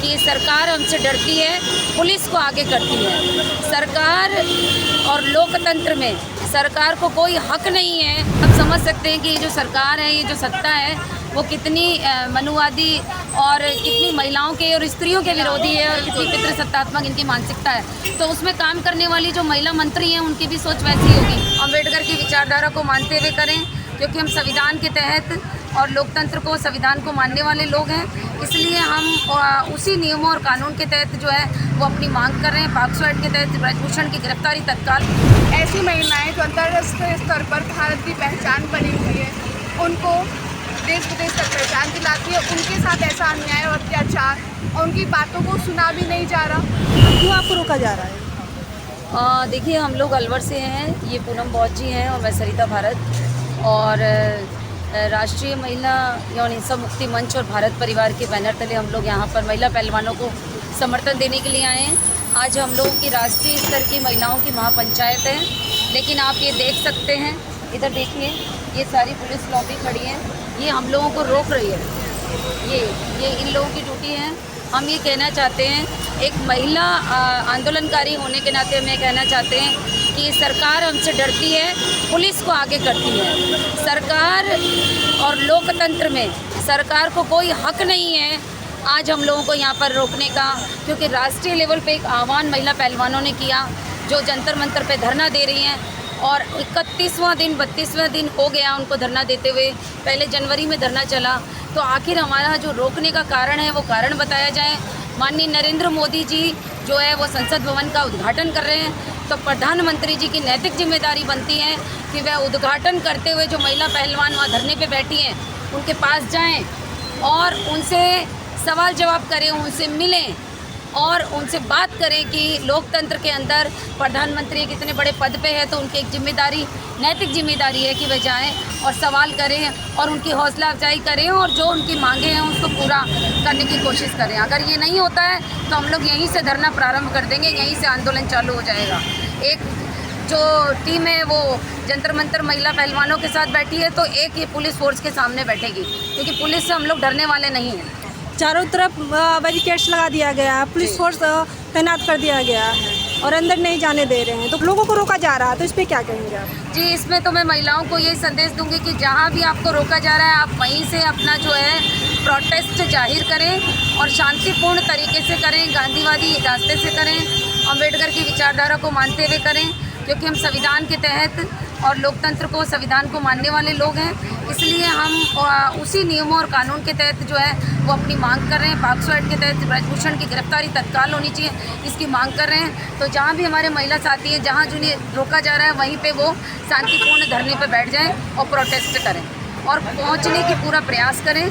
कि सरकार हमसे डरती है, पुलिस को आगे करती है। सरकार और लोकतंत्र में सरकार को कोई हक नहीं है। हम समझ सकते हैं कि ये जो सरकार है, ये जो सत्ता है, वो कितनी मनुवादी और कितनी महिलाओं के और स्त्रियों के विरोधी है और कितनी पितृसत्तात्मक इनकी मानसिकता है। तो उसमें काम करने वाली जो महिला मंत्री हैं, उनकी भी सोच वैसी होगी। अम्बेडकर की विचारधारा को मानते हुए करें, क्योंकि हम संविधान के तहत और लोकतंत्र को, संविधान को मानने वाले लोग हैं। इसलिए हम उसी नियमों और कानून के तहत जो है वो अपनी मांग कर रहे हैं। पॉक्सो एक्ट के तहत ब्रजभूषण की गिरफ्तारी तत्काल। ऐसी महिलाएं जो अंतर्राष्ट्रीय स्तर पर भारत की पहचान बनी हुई है, उनको देश विदेश तक पहचान दिलाती है, उनके साथ ऐसा अन्याय और अत्याचार और उनकी बातों को सुना भी नहीं जा रहा। क्यों आपको रोका जा रहा है? देखिए, हम लोग अलवर से हैं, ये पूनम बौद्ध जी हैं और मैं सरिता भारत, और राष्ट्रीय महिला यौन हिंसा मुक्ति मंच और भारत परिवार के बैनर तले हम लोग यहाँ पर महिला पहलवानों को समर्थन देने के लिए आए हैं। आज हम लोगों की राष्ट्रीय स्तर की महिलाओं की महापंचायत है, लेकिन आप ये देख सकते हैं, इधर देखिए, ये सारी पुलिस लॉबी खड़ी है, ये हम लोगों को रोक रही है। ये इन लोगों की ड्यूटी है। हम ये कहना चाहते हैं, एक महिला आंदोलनकारी होने के नाते हम ये कहना चाहते हैं कि सरकार हमसे डरती है, पुलिस को आगे करती है। सरकार और लोकतंत्र में सरकार को कोई हक नहीं है आज हम लोगों को यहाँ पर रोकने का, क्योंकि राष्ट्रीय लेवल पे एक आह्वान महिला पहलवानों ने किया, जो जंतर मंतर पे धरना दे रही हैं, और 31वां दिन 32वां दिन हो गया उनको धरना देते हुए। पहले जनवरी में धरना चला, तो आखिर हमारा जो रोकने का कारण है वो कारण बताया जाए। माननीय नरेंद्र मोदी जी जो है वो संसद भवन का उद्घाटन कर रहे हैं, तो प्रधानमंत्री जी की नैतिक जिम्मेदारी बनती है कि वह उद्घाटन करते हुए जो महिला पहलवान वहाँ धरने पे बैठी हैं उनके पास जाएं और उनसे सवाल जवाब करें, उनसे मिलें और उनसे बात करें कि लोकतंत्र के अंदर प्रधानमंत्री कितने बड़े पद पे है, तो उनकी एक जिम्मेदारी, नैतिक जिम्मेदारी है कि वह जाएं और सवाल करें और उनकी हौसला अफजाई करें और जो उनकी मांगे हैं उसको पूरा करने की कोशिश करें। अगर ये नहीं होता है तो हम लोग यहीं से धरना प्रारंभ कर देंगे, यहीं से आंदोलन चालू हो जाएगा। एक जो टीम है वो जंतर मंतर महिला पहलवानों के साथ बैठी है, तो एक ये पुलिस फोर्स के सामने बैठेगी, क्योंकि पुलिस से हम लोग डरने वाले नहीं हैं। चारों तरफ बैरिकेड्स लगा दिया गया है, पुलिस फोर्स तैनात कर दिया गया है और अंदर नहीं जाने दे रहे हैं, तो लोगों को रोका जा रहा है, तो इस पर क्या कहेंगे आप? जी, इसमें तो मैं महिलाओं को यही संदेश दूंगी कि जहाँ भी आपको रोका जा रहा है, आप वहीं से अपना जो है प्रोटेस्ट जाहिर करें और शांतिपूर्ण तरीके से करें, गांधीवादी रास्ते से करें, अम्बेडकर की विचारधारा को मानते हुए करें, क्योंकि हम संविधान के तहत और लोकतंत्र को, संविधान को मानने वाले लोग हैं। इसलिए हम उसी नियमों और कानून के तहत जो है वो अपनी मांग कर रहे हैं। पॉक्सो एक्ट के तहत ब्रजभूषण की गिरफ्तारी तत्काल होनी चाहिए, इसकी मांग कर रहे हैं। तो जहाँ भी हमारे महिला साथी हैं, जहाँ जिन्हें रोका जा रहा है, वहीं पे वो शांतिपूर्ण धरने पे बैठ जाएं और प्रोटेस्ट करें और पहुँचने की पूरा प्रयास करें।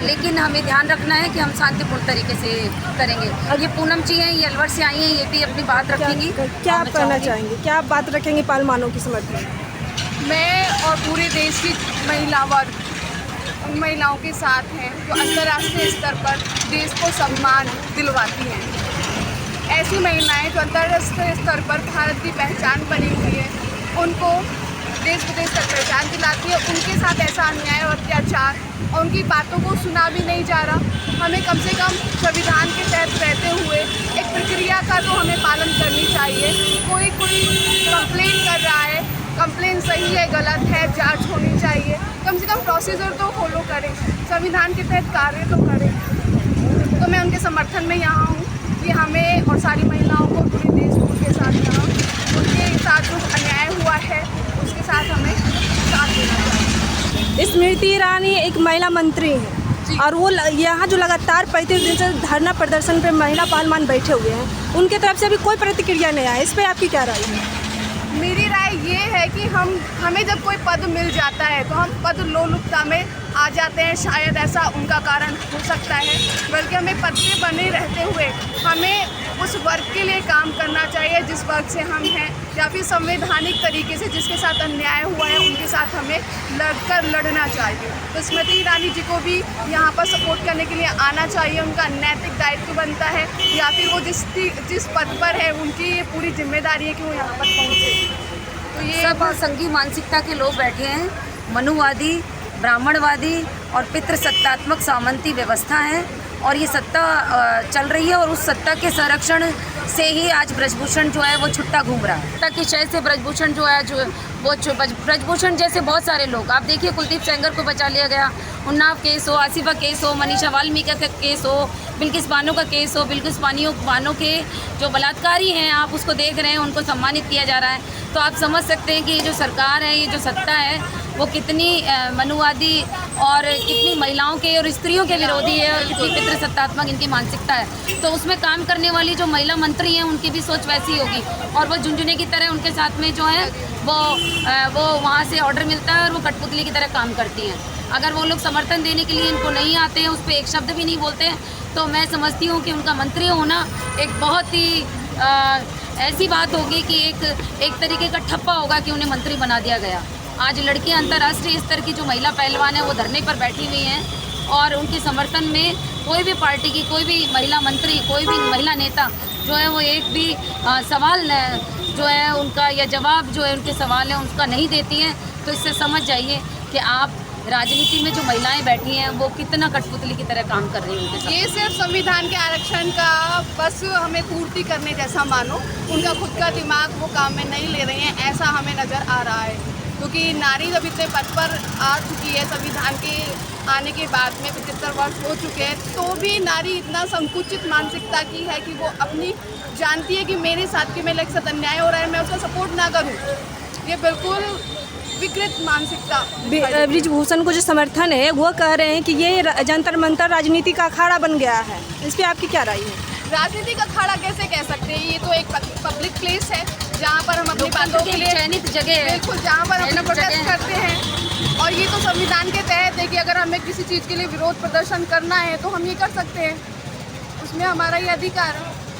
लेकिन हमें ध्यान रखना है कि हम शांतिपूर्ण तरीके से करेंगे। और ये पूनम जी हैं, ये अलवर से आई हैं, ये भी अपनी बात रखेंगी। क्या आप कहना चाहेंगे, क्या आप बात रखेंगे पहलवानों की समर्थन? मैं और पूरे देश की महिला वर्ग उन महिलाओं के साथ हैं जो अंतर्राष्ट्रीय स्तर पर देश को सम्मान दिलवाती हैं। ऐसी महिलाएं जो अंतर्राष्ट्रीय स्तर पर भारत की पहचान बनी हुई है, उनको देश विदेश तक पहचान दिलाती है, उनके साथ ऐसा अन्याय और अत्याचार और उनकी बातों को सुना भी नहीं जा रहा। हमें कम से कम संविधान के तहत रहते हुए एक प्रक्रिया का तो हमें पालन करनी चाहिए। कोई कंप्लेन कर रहा है, कंप्लेन सही है गलत है, जांच होनी चाहिए, कम से कम प्रोसीजर तो फॉलो करें, संविधान के तहत कार्य तो करें। तो मैं उनके समर्थन में यहाँ हूँ कि हमें और सारी महिलाओं को पूरे देश के साथ यहाँ उनके साथ जो अन्याय हुआ है उसके साथ हमें साथ देना चाहिए। स्मृति ईरानी एक महिला मंत्री हैं और वो यहाँ जो लगातार 35 दिन से धरना प्रदर्शन पे महिला पहलवान बैठे हुए हैं, उनके तरफ से अभी कोई प्रतिक्रिया नहीं आया। इस पर आपकी क्या राय है? मेरी राय ये है कि हमें जब कोई पद मिल जाता है तो हम पद लोलुपता में आ जाते हैं, शायद ऐसा उनका कारण हो सकता है। बल्कि हमें पद पे बने रहते हुए हमें उस वर्ग के लिए काम करना चाहिए जिस वर्ग से हम हैं, या फिर संवैधानिक तरीके से जिसके साथ अन्याय हुआ है उनके साथ हमें लड़ना चाहिए। तो स्मृति ईरानी जी को भी यहाँ पर सपोर्ट करने के लिए आना चाहिए, उनका नैतिक दायित्व बनता है, या फिर वो जिस पद पर है उनकी ये पूरी जिम्मेदारी है कि वो यहाँ पर पहुँचे। तो ये सब संघी मानसिकता के लोग बैठे हैं, मनुवादी, ब्राह्मणवादी और पितृसत्तात्मक सामंती व्यवस्था है, और ये सत्ता चल रही है और उस सत्ता के संरक्षण से ही आज ब्रजभूषण जो है वो छुट्टा घूम रहा है। सत्ता की शय से ब्रजभूषण जो है वो ब्रजभूषण जैसे बहुत सारे लोग, आप देखिए कुलदीप सेंगर को बचा लिया गया, उन्नाव केस हो, आसिफा केस हो, मनीषा वाल्मीकि का केस हो, बिल्किस बानो का केस हो, बिल्किस बानो के जो बलात्कारी हैं आप उसको देख रहे हैं, उनको सम्मानित किया जा रहा है। तो आप समझ सकते हैं कि ये जो सरकार है, ये जो सत्ता है वो कितनी मनुवादी और कितनी महिलाओं के और स्त्रियों के विरोधी है और कितनी पितृसत्तात्मक इनकी मानसिकता है। तो उसमें काम करने वाली जो महिला मंत्री हैं उनकी भी सोच वैसी होगी और वो झुंझुने की तरह उनके साथ में जो है वो वहाँ से ऑर्डर मिलता है और वो कठपुतली की तरह काम करती हैं। अगर वो लोग समर्थन देने के लिए इनको नहीं आते हैं, उस पर एक शब्द भी नहीं बोलते हैं, तो मैं समझती हूँ कि उनका मंत्री होना एक बहुत ही ऐसी बात होगी कि एक तरीके का ठप्पा होगा कि उन्हें मंत्री बना दिया गया। आज लड़कियां अंतर्राष्ट्रीय स्तर की जो महिला पहलवान है वो धरने पर बैठी हुई हैं और उनके समर्थन में कोई भी पार्टी की कोई भी महिला मंत्री, कोई भी महिला नेता जो है वो एक भी सवाल जो है उनका या जवाब जो है उनके सवाल है उसका नहीं देती हैं। तो इससे समझ जाइए कि आप राजनीति में जो महिलाएं बैठी हैं वो कितना कठपुतली की तरह काम कर रही हैं उनके साथ। ये सिर्फ संविधान के आरक्षण का बस हमें पूर्ति करने जैसा मानो, उनका खुद का दिमाग वो काम में नहीं ले रहे हैं, ऐसा हमें नज़र आ रहा है। क्योंकि नारी जब इतने पद पर आ चुकी है, संविधान के आने के बाद में 75 वर्ष हो चुके हैं, तो भी नारी इतना संकुचित मानसिकता की है कि वो अपनी जानती है कि मेरे साथ कि मेरे साथ अन्याय हो रहा है, मैं उसका सपोर्ट ना करूँ। ये बिल्कुल विकृत मानसिकता। ब्रिजभूषण को जो समर्थन है वो कह रहे हैं कि ये जंतर मंतर राजनीति का अखाड़ा बन गया है, इस पर आपकी क्या राय है? राजनीति का अखाड़ा कैसे कह सकते हैं? ये तो एक पब्लिक प्लेस है जहाँ पर हम अपनी बातों के लिए चयनित जगह है, बिल्कुल जहाँ पर अपना प्रोटेस्ट करते हैं। और ये तो संविधान के तहत है कि अगर हमें किसी चीज़ के लिए विरोध प्रदर्शन करना है तो हम ये कर सकते हैं, उसमें हमारा ये अधिकार है।